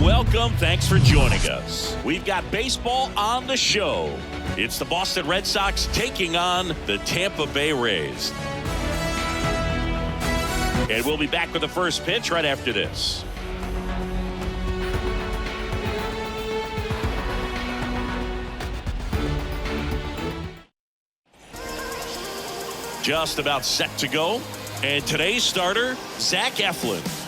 welcome. Thanks for joining us. We've got baseball on the show. It's the Boston Red Sox taking on the Tampa Bay Rays. And we'll be back with the first pitch right after this. Just about set to go. And today's starter, Zach Eflin.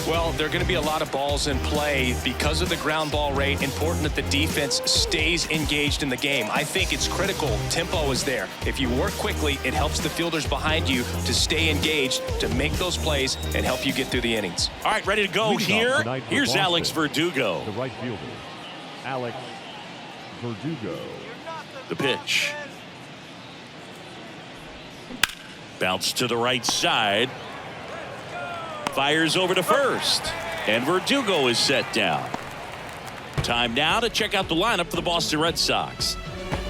Well, there are going to be a lot of balls in play because of the ground ball rate. Important that the defense stays engaged in the game. I think it's critical. Tempo is there. If you work quickly, it helps the fielders behind you to stay engaged, to make those plays, and help you get through the innings. All right, ready to go here. Here's Boston, Alex Verdugo. The right fielder, Alex Verdugo. The pitch. Bounce to the right side. Fires over to first. And Verdugo is set down. Time now to check out the lineup for the Boston Red Sox.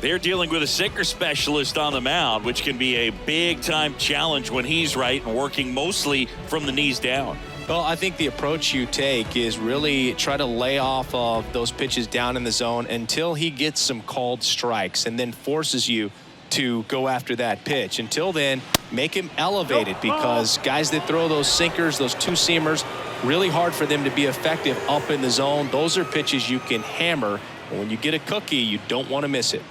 They're dealing with a sinker specialist on the mound, which can be a big-time challenge when he's right and working mostly from the knees down. Well, I think the approach you take is really try to lay off of those pitches down in the zone until he gets some called strikes and then forces you to go after that pitch. Until then, make him elevated, because guys that throw those sinkers, those two-seamers, really hard for them to be effective up in the zone. Those are pitches you can hammer, and when you get a cookie, you don't want to miss it.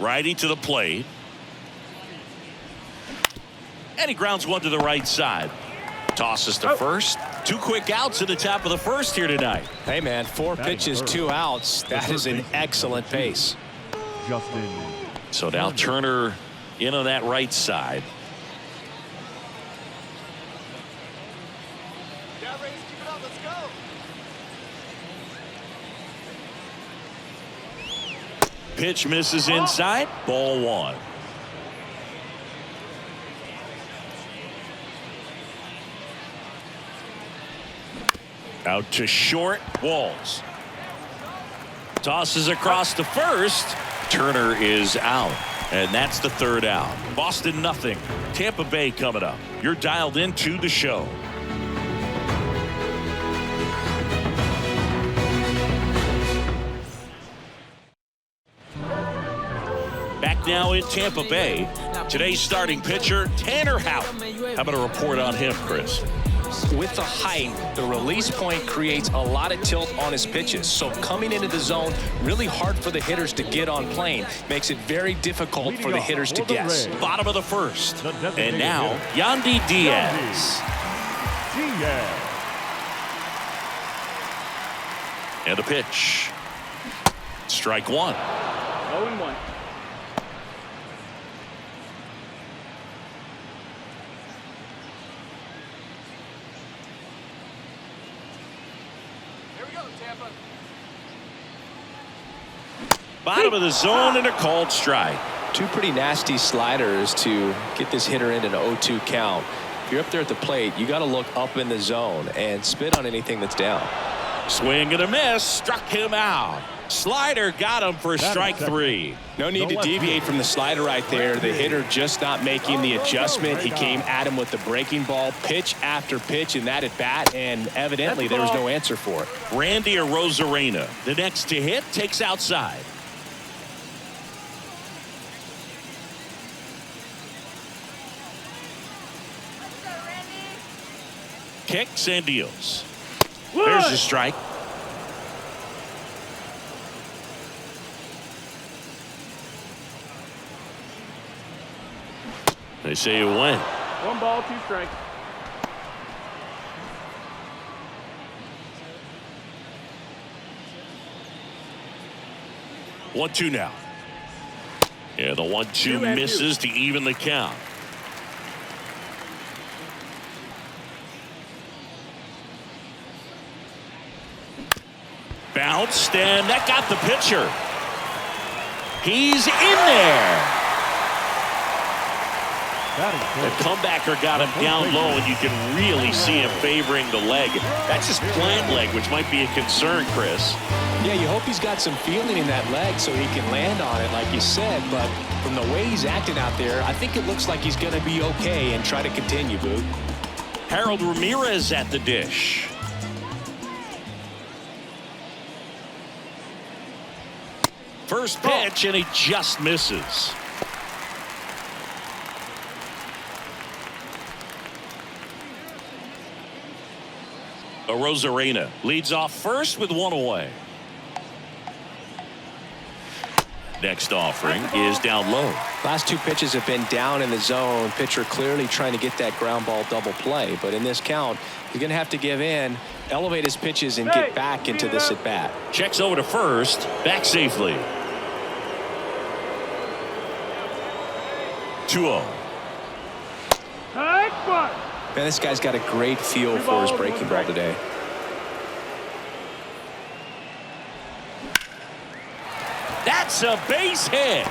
Righty to the plate. And he grounds one to the right side. Tosses to first. 2 quick outs at the top of the first here tonight. Hey, man, 4 pitches, 2 outs. That is an excellent pace. Justin. So now Turner in on that right side. Pitch misses inside. Ball 1. Out to short. Walls. Tosses across to first. Turner is out. And that's the 3rd out. Boston nothing. Tampa Bay coming up. You're dialed into the show. Back now in Tampa Bay. Today's starting pitcher, Tanner Houck. How about a report on him, Chris? With the height, the release point creates a lot of tilt on his pitches. So coming into the zone, really hard for the hitters to get on plane. Makes it very difficult for the hitters to guess. Bottom of the first. And now, Yandy Diaz. And a pitch. Strike 1. 0-1. Bottom of the zone and a called strike. 2 pretty nasty sliders to get this hitter into an 0-2 count. If you're up there at the plate, you got to look up in the zone and spit on anything that's down. Swing and a miss. Struck him out. Slider got him for strike 3. No need to deviate from the slider right there. The hitter just not making the adjustment. He came at him with the breaking ball, pitch after pitch in that at bat, and evidently there was no answer for it. Randy Arozarena, the next to hit, takes outside. Kicks and deals. There's the strike. They say you win. 1 ball, 2 strikes. One, 2 now. Yeah, the 1-2 misses to even the count. Bounced, and that got the pitcher. He's in there. The comebacker got him down low, and you can really see him favoring the leg. That's his plant leg, which might be a concern, Chris. Yeah, you hope he's got some feeling in that leg so he can land on it, like you said. But from the way he's acting out there, I think it looks like he's going to be okay and try to continue, Boog. Harold Ramirez at the dish. First pitch, and he just misses. Rosarena leads off first with one away. Next offering is down low. Last two pitches have been down in the zone. Pitcher clearly trying to get that ground ball double play. But in this count, he's going to have to give in, elevate his pitches, and get back into this at bat. Checks over to first, back safely. 2-0. Man, this guy's got a great feel for his breaking ball today. That's a base hit.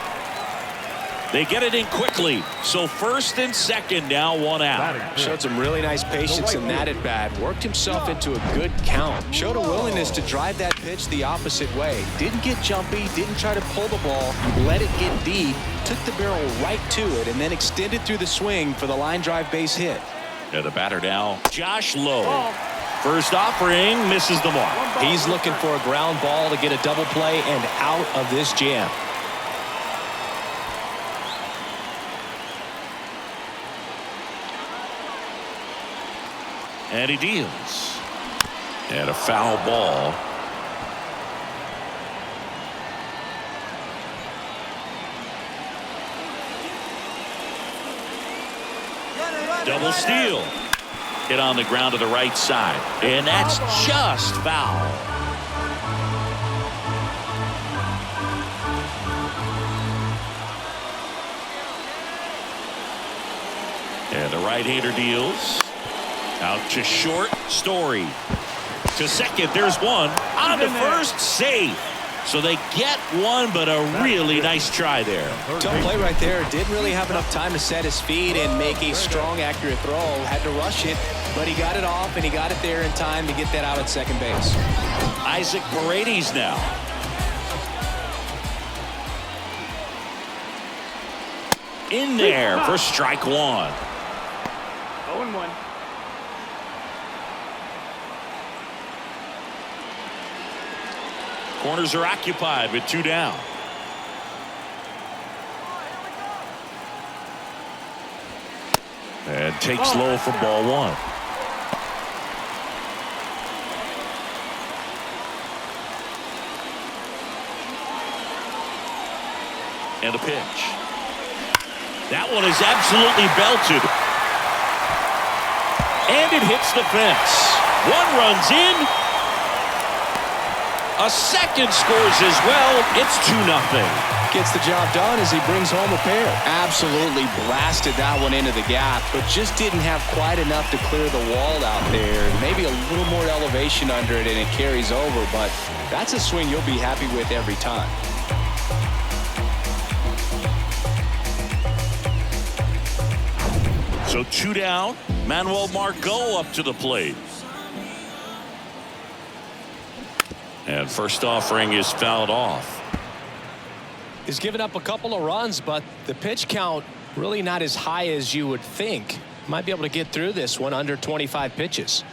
They get it in quickly. So first and second, now one out. Showed some really nice patience in that at bat. Worked himself into a good count. Showed a willingness to drive that pitch the opposite way. Didn't get jumpy. Didn't try to pull the ball. Let it get deep. Took the barrel right to it and then extended through the swing for the line drive base hit. Yeah, the batter now, Josh Lowe. First offering misses the mark. He's looking for a ground ball to get a double play and out of this jam. And he deals. And a foul ball. Double steal. Hit on the ground to the right side. And that's just foul. And the right-hander deals. Out to short, Story. To second, there's one. On to first, safe. So they get one, but a really nice try there. Tough play right there. Didn't really have enough time to set his feet and make a strong, accurate throw. Had to rush it, but he got it off, and he got it there in time to get that out at second base. Isaac Paredes now. In there for strike one. 0-1. Corners are occupied with two down. And takes low for ball one. And a pitch. That one is absolutely belted. And it hits the fence. One runs in. A second scores as well. It's 2-0. Gets the job done as he brings home a pair. Absolutely blasted that one into the gap, but just didn't have quite enough to clear the wall out there. Maybe a little more elevation under it and it carries over, but that's a swing you'll be happy with every time. So two down. Manuel Margot up to the plate. And first offering is fouled off. He's given up a couple of runs, but the pitch count really not as high as you would think. Might be able to get through this one under 25 pitches.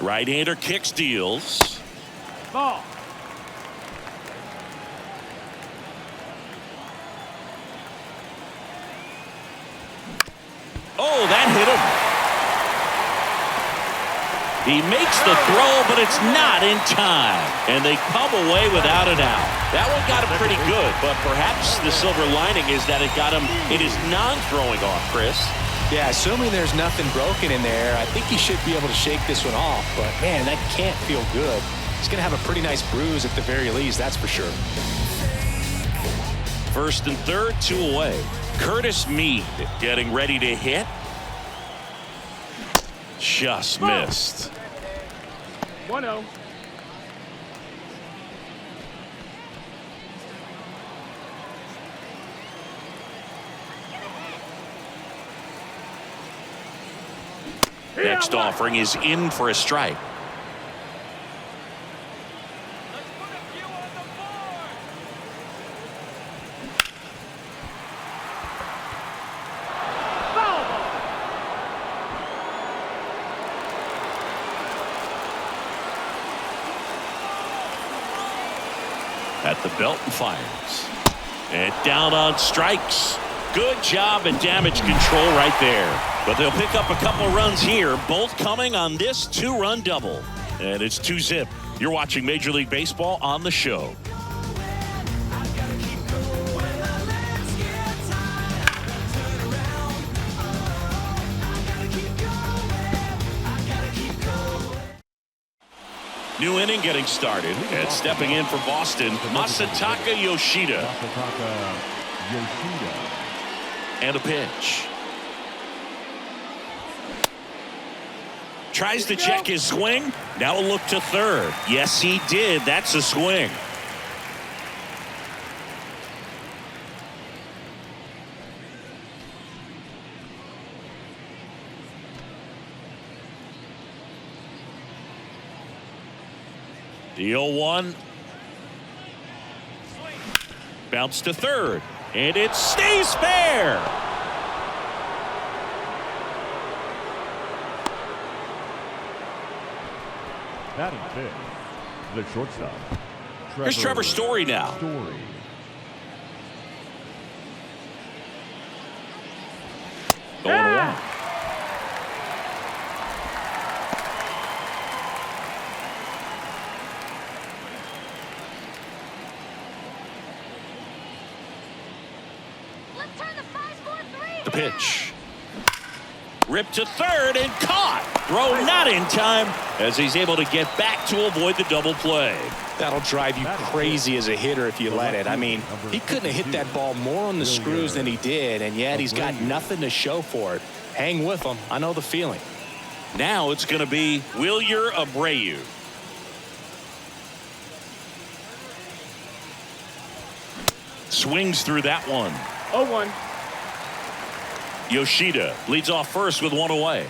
Right-hander kicks, deals. Ball. Oh, that hit him. He makes the throw, but it's not in time. And they come away without an out. That one got him pretty good, but perhaps the silver lining is that it got him in his non-throwing off, Chris. Yeah, assuming there's nothing broken in there, I think he should be able to shake this one off. But, man, that can't feel good. He's going to have a pretty nice bruise at the very least, that's for sure. First and third, two away. Curtis Mead getting ready to hit. Just missed. 1-0. Next offering is in for a strike. At the belt and fires. And down on strikes. Good job at damage control right there. But they'll pick up a couple runs here, both coming on this 2-run double. And it's 2-zip. You're watching Major League Baseball on the show. New inning getting started. And stepping in for Boston, Masataka Yoshida. And a pitch. Tries to check his swing. Now a look to third. Yes, he did. That's a swing. The 0-1. Bounce to third. And it stays fair. Batting fifth, the shortstop. Here's Trevor Story now. Going away. The pitch. Ripped to third and caught. Throw not in time as he's able to get back to avoid the double play. That'll drive you crazy as a hitter if you let it. I mean, he couldn't have hit that ball more on the screws than he did, and yet he's got nothing to show for it. Hang with him. I know the feeling. Now it's going to be Wilyer Abreu. Swings through that one. 0-1. Yoshida leads off first with one away.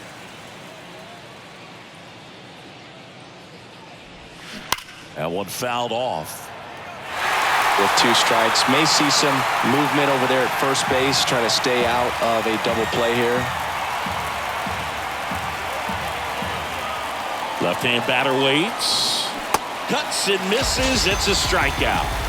That one fouled off. With 2 strikes, may see some movement over there at first base, trying to stay out of a double play here. Left-hand batter waits. Cuts and misses. It's a strikeout.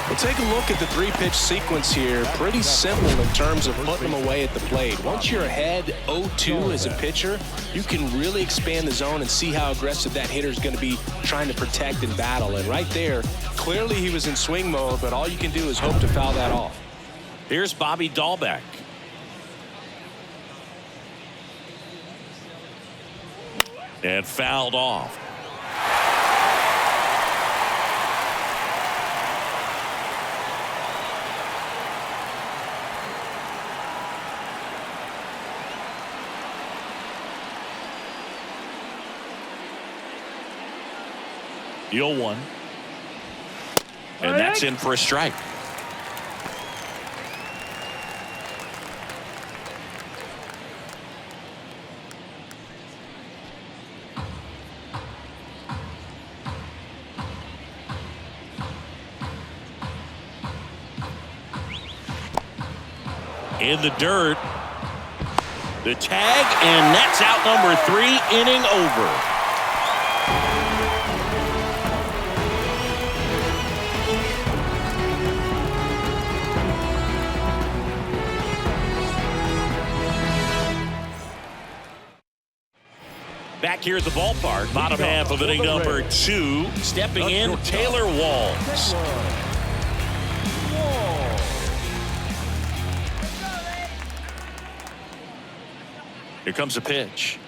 Well, take a look at the 3-pitch sequence here. Pretty simple in terms of putting them away at the plate. Once you're ahead 0-2 as a pitcher, you can really expand the zone and see how aggressive that hitter is going to be trying to protect and battle. And right there, clearly he was in swing mode, but all you can do is hope to foul that off. Here's Bobby Dahlbeck. And fouled off. The 0-1. And that's in for a strike. In the dirt. The tag, and that's out number 3, inning over. Back here at the ballpark, bottom half of inning number 2. Stepping in, Taylor Walls. Here comes a pitch.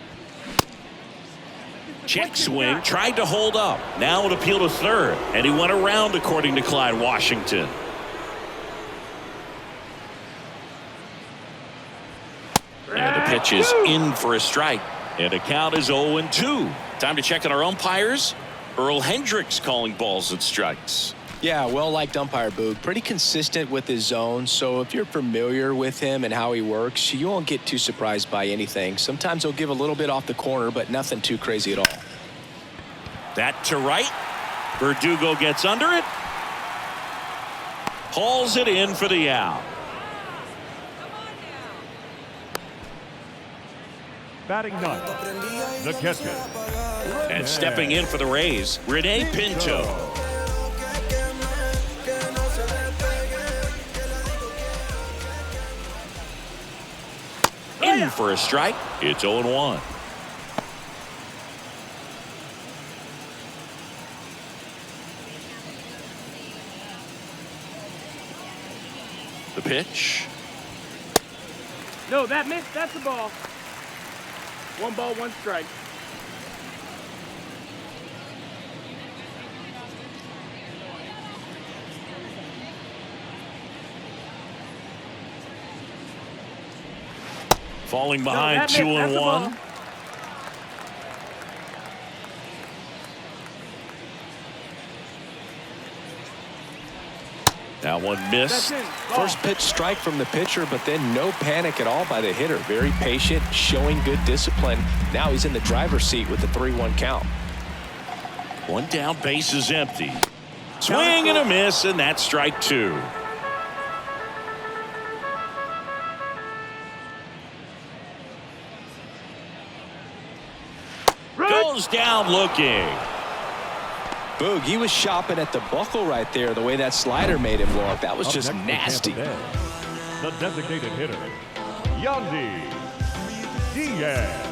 Check swing, tried to hold up. Now an appeal to third, and he went around according to Clyde Washington. And the pitch is in for a strike. And the count is 0-2. Time to check on our umpires. Earl Hendricks calling balls and strikes. Yeah, well-liked umpire, Boog. Pretty consistent with his zone, so if you're familiar with him and how he works, you won't get too surprised by anything. Sometimes he'll give a little bit off the corner, but nothing too crazy at all. That to right. Verdugo gets under it. Hauls it in for the out. Batting ninth, the catcher. And stepping in for the Rays, Rene Pinto. In for a strike. It's 0-1. The pitch. No, that missed. That's the ball. 1 ball, 1 strike. Falling behind, no, 2-1. That one missed. First pitch strike from the pitcher, but then no panic at all by the hitter. Very patient, showing good discipline. Now he's in the driver's seat with the 3-1 count. 1 down, base is empty. Swing and a miss, and that's strike 2. Goes down looking. Boog, he was shopping at the buckle right there, the way that slider made him look. That was just nasty. The designated hitter, Yandy Diaz.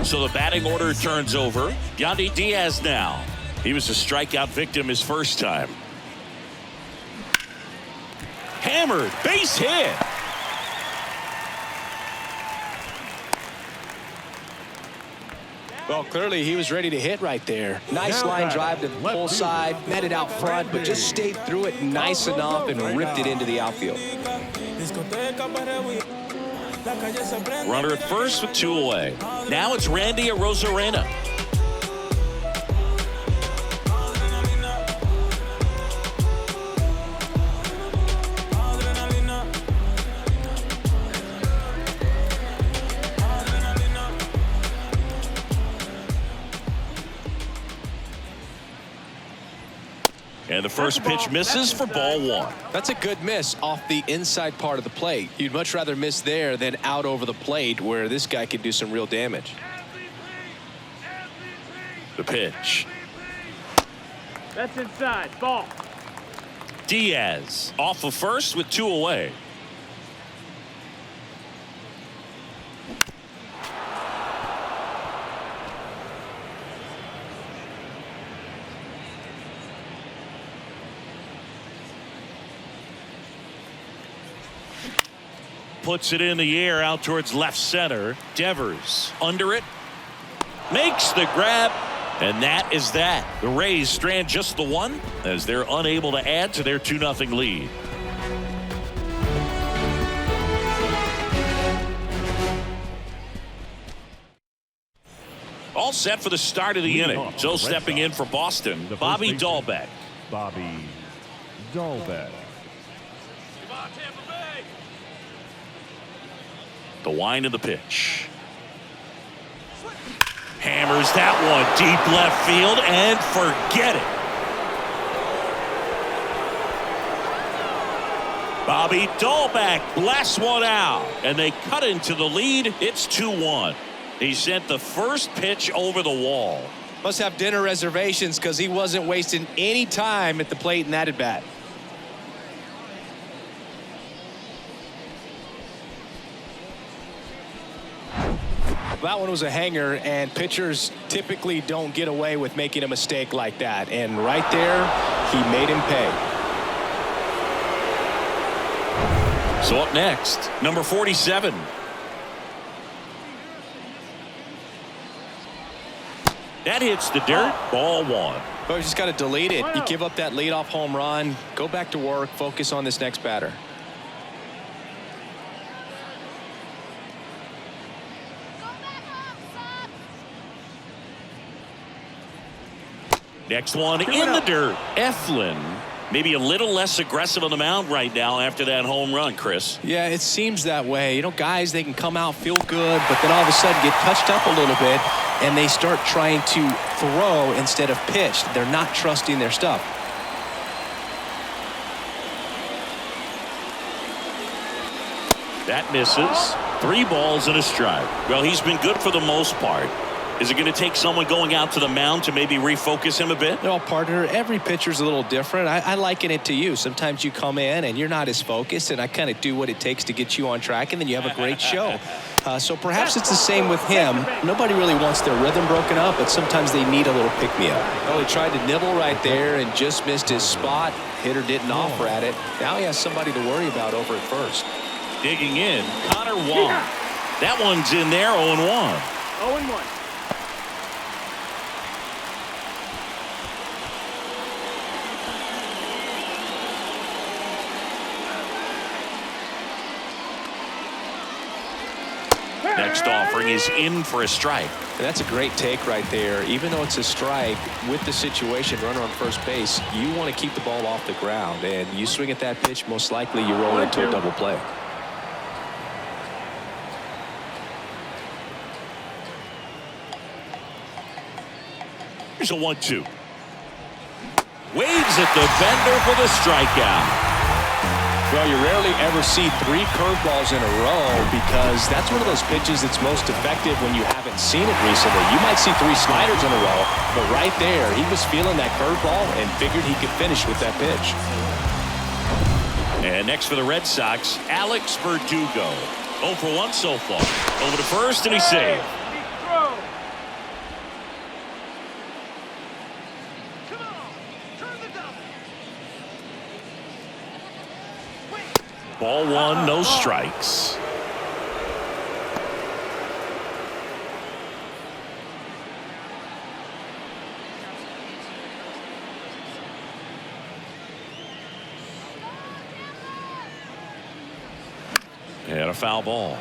So the batting order turns over. Yandy Diaz now. He was a strikeout victim his first time. Hammered, base hit. Well, clearly he was ready to hit right there. Nice line drive to the pull side, met it out front, but just stayed through it nice enough and ripped it into the outfield. Runner at first with 2 away. Now it's Randy Arozarena. And the first pitch misses for ball 1. That's a good miss off the inside part of the plate. You'd much rather miss there than out over the plate where this guy could do some real damage. The pitch. That's inside. Ball. Diaz off of first with 2 away. Puts it in the air out towards left center. Devers under it. Makes the grab. And that is that. The Rays strand just the 1 as they're unable to add to their 2-0 lead. All set for the start of the inning. So stepping in for Boston, Bobby Dahlbeck. Bobby Dahlbeck. The wind of the pitch. Hammers that one deep left field and forget it. Bobby Dahlbeck blasts one out and they cut into the lead. It's 2-1. He sent the first pitch over the wall. Must have dinner reservations because he wasn't wasting any time at the plate in that at bat. That one was a hanger, and pitchers typically don't get away with making a mistake like that. And right there, he made him pay. So up next, number 47. That hits the dirt. Ball 1. But you just got to delete it. You give up that leadoff home run, go back to work, focus on this next batter. Next one in the dirt. Eflin, maybe a little less aggressive on the mound right now after that home run, Chris. Yeah, it seems that way. You know, guys, they can come out, feel good, but then all of a sudden get touched up a little bit, and they start trying to throw instead of pitch. They're not trusting their stuff. That misses. 3 balls and a strike. Well, he's been good for the most part. Is it going to take someone going out to the mound to maybe refocus him a bit? No, partner, every pitcher's a little different. I liken it to you. Sometimes you come in and you're not as focused, and I kind of do what it takes to get you on track, and then you have a great show. So perhaps it's the same with him. Nobody really wants their rhythm broken up, but sometimes they need a little pick-me-up. Oh, he tried to nibble right there and just missed his spot. Hitter didn't offer at it. Now he has somebody to worry about over at first. Digging in, Connor Wong. That one's in there, 0-1. 0-1. Next offering is in for a strike. And that's a great take right there. Even though it's a strike, with the situation, runner on first base, you want to keep the ball off the ground. And you swing at that pitch, most likely you roll into a double play. Here's a 1-2. Waves at the bender for the strikeout. Well, you rarely ever see 3 curveballs in a row because that's one of those pitches that's most effective when you haven't seen it recently. You might see 3 sliders in a row, but right there, he was feeling that curveball and figured he could finish with that pitch. And next for the Red Sox, Alex Verdugo. 0 for 1 so far. Over to first, and he's saved. Ball 1, no strikes. And a foul ball.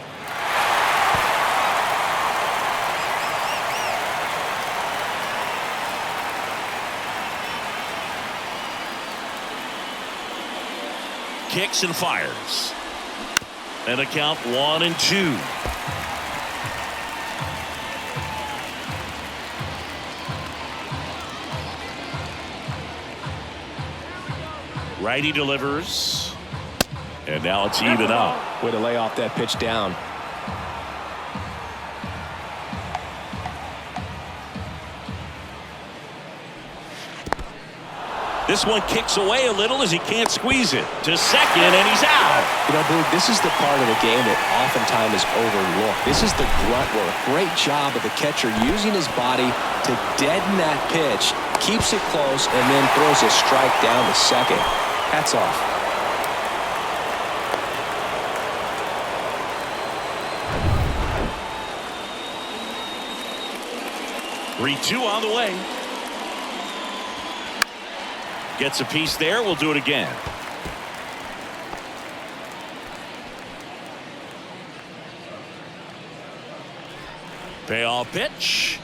Kicks and fires. And the count 1-2. Righty delivers. And now it's even up. Way to lay off that pitch down. This one kicks away a little as he can't squeeze it to second, and he's out. You know, Boog, this is the part of the game that oftentimes is overlooked. This is the grunt work. Great job of the catcher using his body to deaden that pitch, keeps it close, and then throws a strike down to second. Hats off. Three-two on the way. Gets a piece there. We'll do it again. Payoff pitch.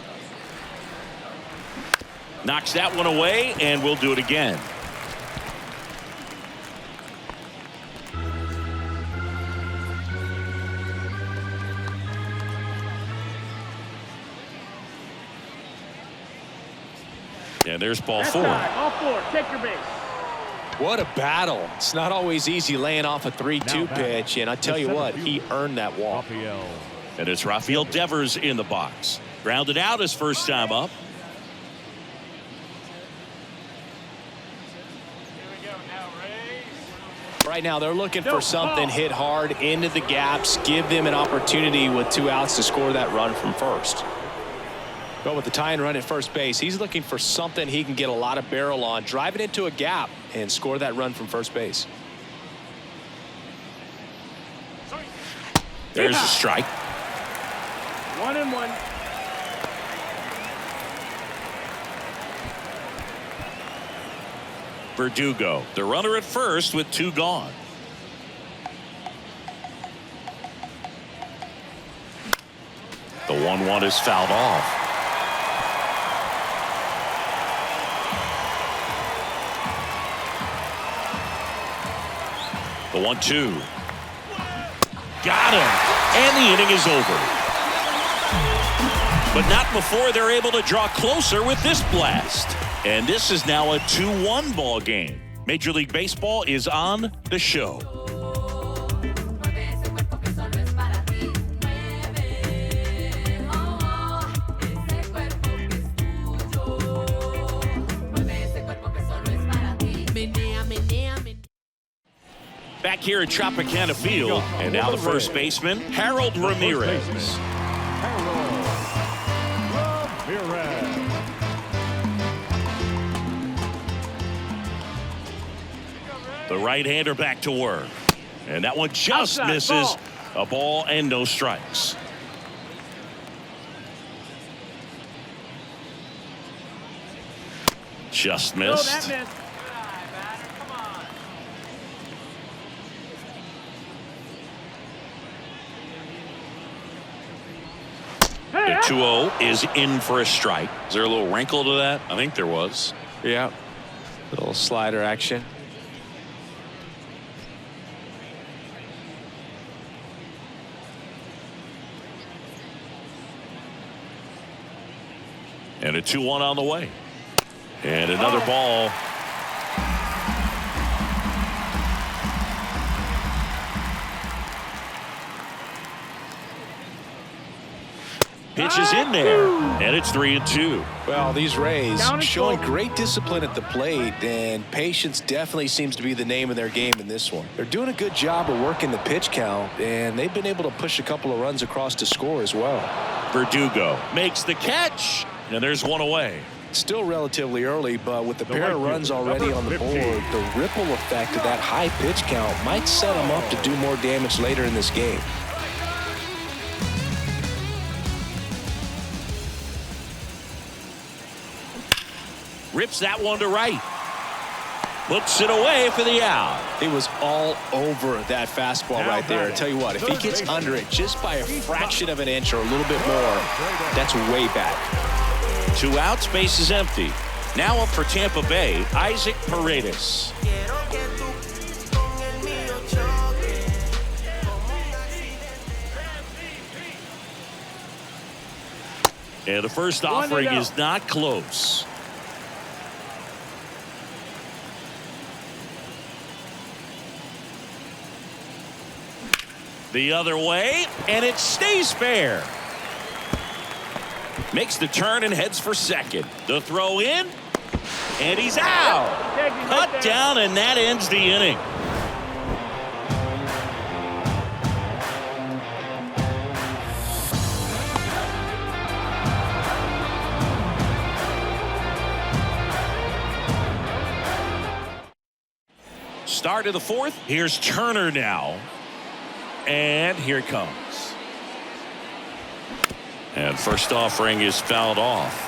Knocks that one away, and we'll do it again. And there's ball 4. Ball 4. Take your base. What a battle. It's not always easy laying off a 3-2 pitch, and I tell you what, he earned that walk. And it's Rafael Devers in the box. Grounded out his first time up. Right now, they're looking for something hit hard into the gaps, give them an opportunity with 2 outs to score that run from first. But with the tying run at first base, he's looking for something he can get a lot of barrel on, drive it into a gap, and score that run from first base. There's a strike. 1-1. Verdugo, the runner at first with 2 gone. The 1-1 is fouled off. The 1-2. Got him. And the inning is over. But not before they're able to draw closer with this blast. And this is now a 2-1 ball game. Major League Baseball is on the show. Back here at Tropicana Field, and now the first baseman, Harold Ramirez. Harold Ramirez. The right-hander back to work. And that one just Outside, misses. ball. A ball and no strikes. Just No, missed. that missed. The 2-0 is in for a strike. Is there a little wrinkle to that? I think there was. Yeah. Little slider action. And a 2-1 on the way. And another ball. Pitch is in there. And it's 3-2. Well, these Rays Down and showing slow. great discipline at the plate, and patience definitely seems to be the name of their game in this one. They're doing a good job of working the pitch count, and they've been able to push a couple of runs across to score as well. Verdugo makes the catch. And there's one away. Still relatively early, but with the pair right of runs fielder, already number on the 15. board, the ripple effect of that high pitch count might set them up to do more damage later in this game. Rips that one to right. Puts it away for the out. It was all over that fastball right there. I tell you what, if he gets under it just by a fraction of an inch or a little bit more, that's way back. 2 outs, base is empty. Now up for Tampa Bay, Isaac Paredes. And the first offering is not close. The other way, and it stays fair. Makes the turn and heads for second. The throw in, and he's out. Cut down, and that ends the inning. Start of the fourth. Here's Turner now. And here it comes. And first offering is fouled off.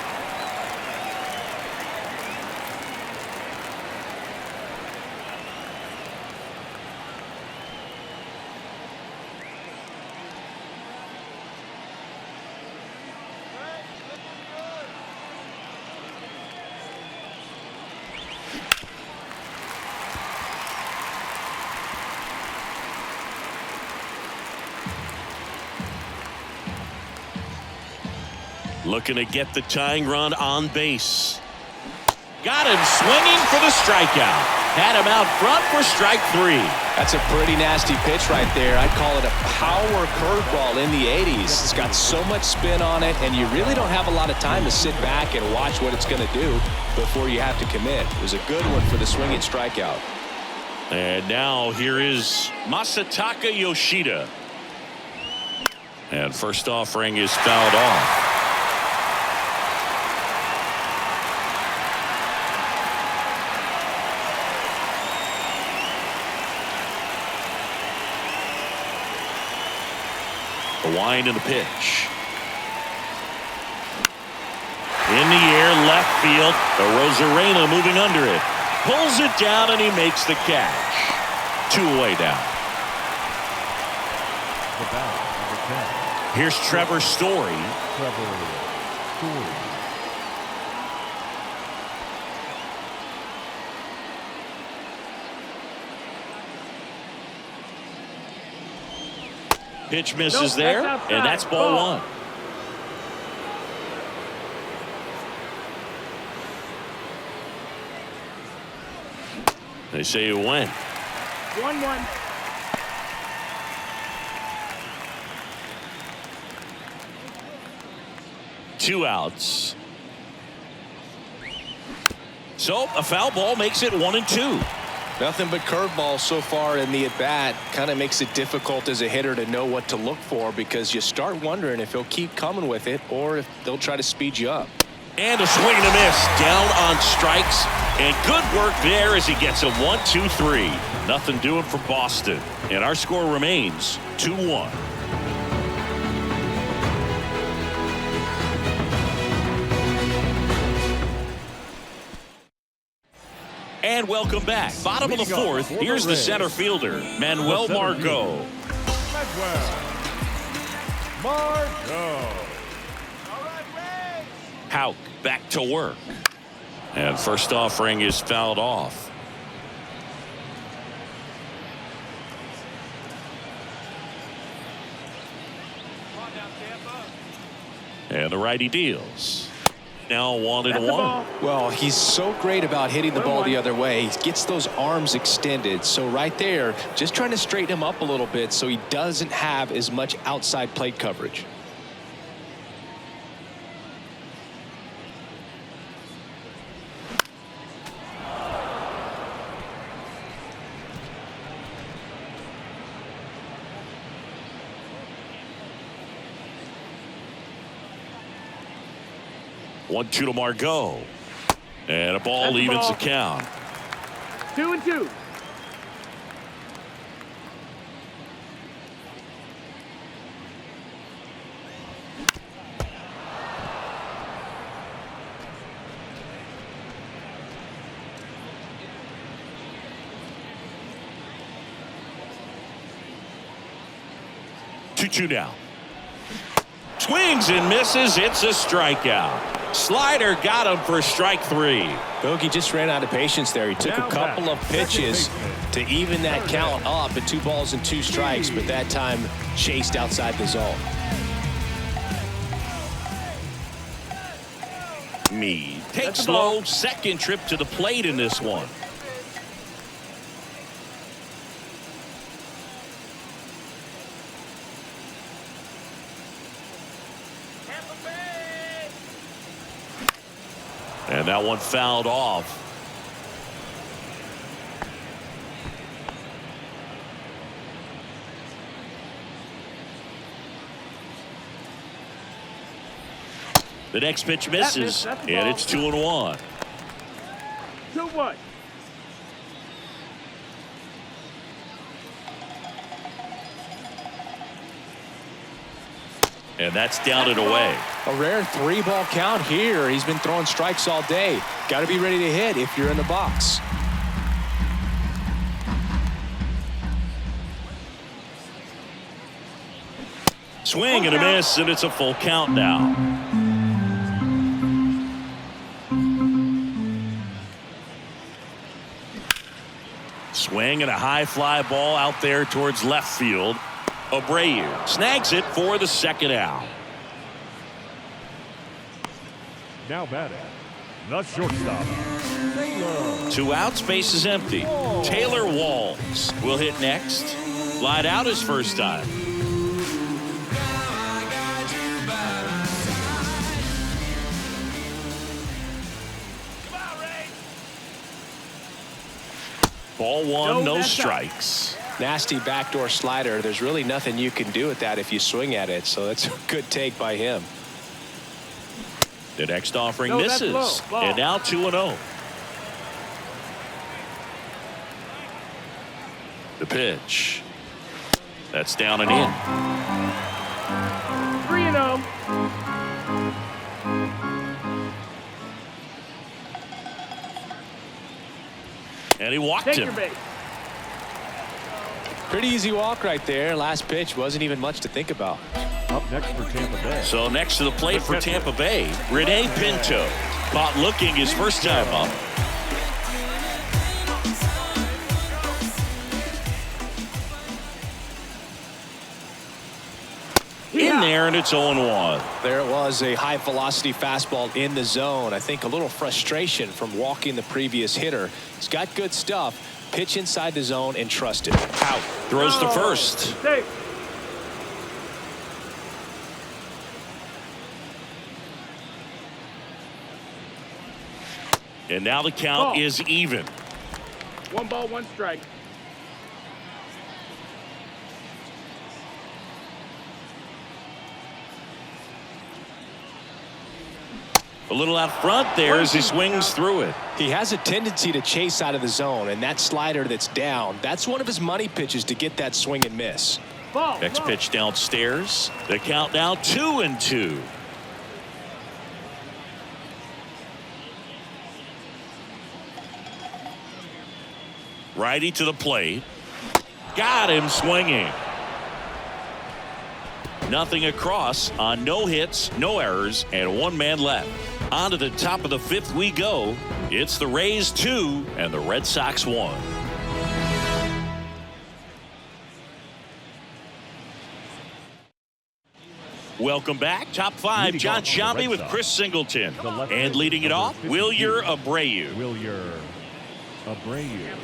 Looking to get the tying run on base. Got him swinging for the strikeout. Had him out front for strike 3. That's a pretty nasty pitch right there. I'd call it a power curveball in the 80s. It's got so much spin on it, and you really don't have a lot of time to sit back and watch what it's going to do before you have to commit. It was a good one for the swinging strikeout. And now here is Masataka Yoshida. And first offering is fouled off. The wind and the pitch. In the air, left field. The Rosarena moving under it. Pulls it down and he makes the catch. 2 away down. The bat, number 10. Here's Trevor Story. Trevor Story. Pitch misses Nope, there, that's outside. and that's ball Ball. one. They say you win. 1-1. Two outs. So a foul ball makes it 1-2. Nothing but curveballs so far in the at-bat. Kind of makes it difficult as a hitter to know what to look for, because you start wondering if he'll keep coming with it or if they'll try to speed you up. And a swing and a miss down on strikes, and good work there as he gets a 1-2-3. Nothing doing for Boston, and our score remains 2-1. And welcome back. Bottom of the fourth. Here's the center fielder, Manuel Margot. Hauk back to work. And first offering is fouled off. And the righty deals. Now 1-1. Well, he's so great about hitting the ball the other way. He gets those arms extended. So right there, just trying to straighten him up a little bit so he doesn't have as much outside plate coverage. One, two to Margot. And a ball evens the count. 2-2. Two now. Swings and misses. It's a strikeout. Slider got him for strike three. Bogey just ran out of patience there. He took a couple of pitches to even that count up at 2 balls and 2 strikes, but that time chased outside the zone. Meade takes slow second trip to the plate in this one. And that one fouled off. The next pitch misses, and it's 2-1. 2-1. And that's down and away. A rare 3-ball count here. He's been throwing strikes all day. Got to be ready to hit if you're in the box. Swing and a miss, and it's a full count now. Swing and a high fly ball out there towards left field. Abreu snags it for the second out. Now batting, the shortstop, Taylor. 2 outs, base is empty. Taylor Walls will hit next. Light out his first time. Ball one, no strikes. Nasty backdoor slider. There's really nothing you can do with that if you swing at it. So that's a good take by him. The next offering misses. And now 2-0. The pitch. That's down and in. 3-0. And he walked him. Pretty easy walk right there. Last pitch wasn't even much to think about. Up next for Tampa Bay. So next to the plate for Tampa Bay, Rene Pinto. Caught looking his first time up. in there, and it's 0-1. There it was, a high velocity fastball in the zone. I think a little frustration from walking the previous hitter. He's got good stuff. Pitch inside the zone and trust it. Out. Throws to first. Safe. And now the count is even. 1 ball, 1 strike. A little out front there as he swings through it. He has a tendency to chase out of the zone, and that slider that's down, that's one of his money pitches to get that swing and miss. Ball. Next pitch downstairs. The count now 2-2. Righty to the plate. Got him swinging. Nothing across on no hits, no errors, and 1 man left. On to the top of the 5th we go. It's the Rays 2 and the Red Sox 1. Welcome back. Top 5, John Shambi with Chris Singleton. And leading it off, Wilyer Abreu. Wilyer Abreu.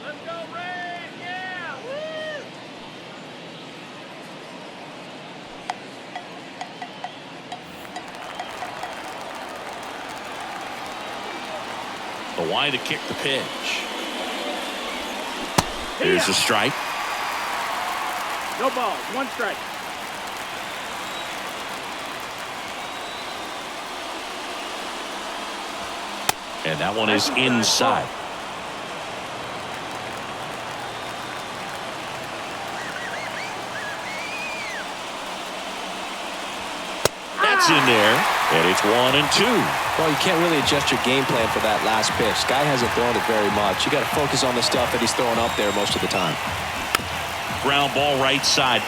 Let's go, Rays! Yeah! Woo! The wide to kick the pitch. Here's a strike. No balls, 1 strike. And that one is inside. That's in there, and it's 1-2. Well, you can't really adjust your game plan for that last pitch. Guy hasn't thrown it very much. You got to focus on the stuff that he's throwing up there most of the time. Ground ball right side.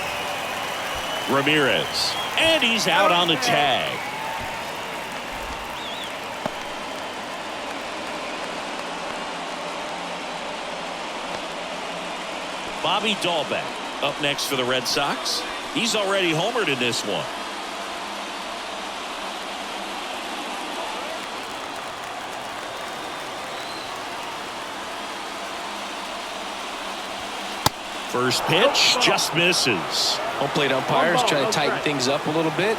Ramirez. And he's out on the tag. Bobby Dahlbeck up next for the Red Sox. He's already homered in this one. First pitch just misses. Home plate umpires trying to tighten things up a little bit.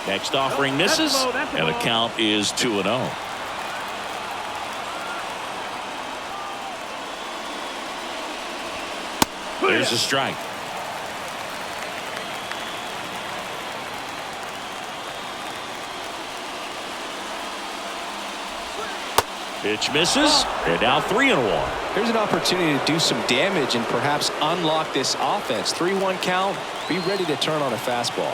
Next offering misses, and the count is 2-0. There's a strike. Pitch misses, and now 3-1. Here's an opportunity to do some damage and perhaps unlock this offense. 3-1 count. Be ready to turn on a fastball.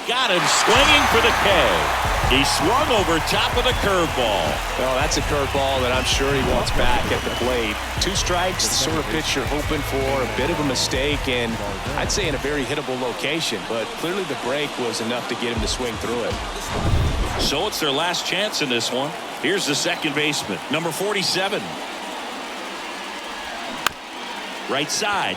Got him swinging for the K. He swung over top of the curveball. Well, that's a curveball that I'm sure he wants back at the plate. 2 strikes, the sort of pitch you're hoping for. A bit of a mistake, and I'd say in a very hittable location. But clearly the break was enough to get him to swing through it. So it's their last chance in this one. Here's the second baseman, number 47. Right side.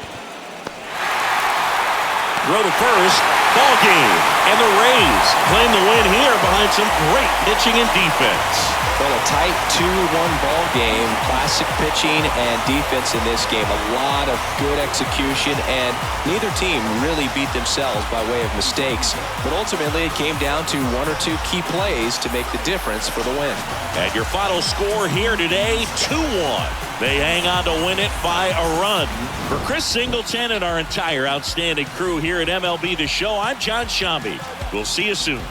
Throw to first. Ball game. And the Rays claim the win here behind some great pitching and defense. Well, a tight 2-1 ball game. Classic pitching and defense in this game. A lot of good execution, and neither team really beat themselves by way of mistakes. But ultimately, it came down to 1 or 2 key plays to make the difference for the win. And your final score here today, 2-1. They hang on to win it by a run. For Chris Singleton and our entire outstanding crew here at MLB The Show, I'm John Shambi. We'll see you soon.